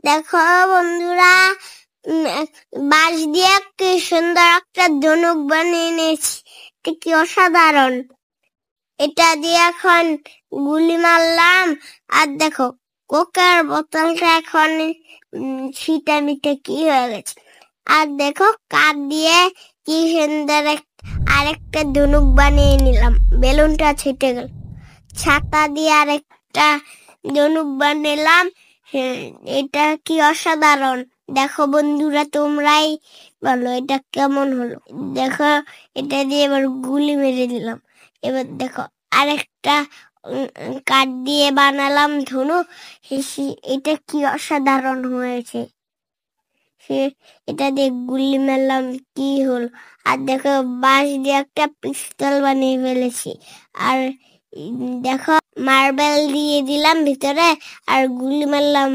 দেখো বন্ধুরা, বাঁশ দিয়ে কি সুন্দর একটা ধনুক বানিয়ে নিয়েছি। এটা কি অসাধারণ। এটা দিয়ে এখন গুলি মারলাম। আর দেখো, কোকের বোতলটা এখন ছিটে মিটে কি হয়ে গেছে। আর দেখো, কাঠ দিয়ে কি সুন্দর আরেকটা ধনুক বানিয়ে নিলাম। বেলুনটা ছিটে গেল। ছাতা দিয়ে আরেকটা ধনুক বানালাম। এটা কি অসাধারণ। দেখো বন্ধুরা, তোমরাই বলো এটা কেমন হলো। দেখো, এটা দিয়ে এবার গুলি মেরে দিলাম। এবার দেখো, আরেকটা কাঠ দিয়ে বানালাম ধনুক। এটা কি অসাধারণ হয়েছে। এটা দিয়ে গুলি মারলাম, কি হলো। আর দেখো, বাঁশ দিয়ে একটা পিস্তল বানিয়ে ফেলেছি। আর দেখো, মার্বেল দিয়ে দিলাম ভিতরে আর গুলি মারলাম।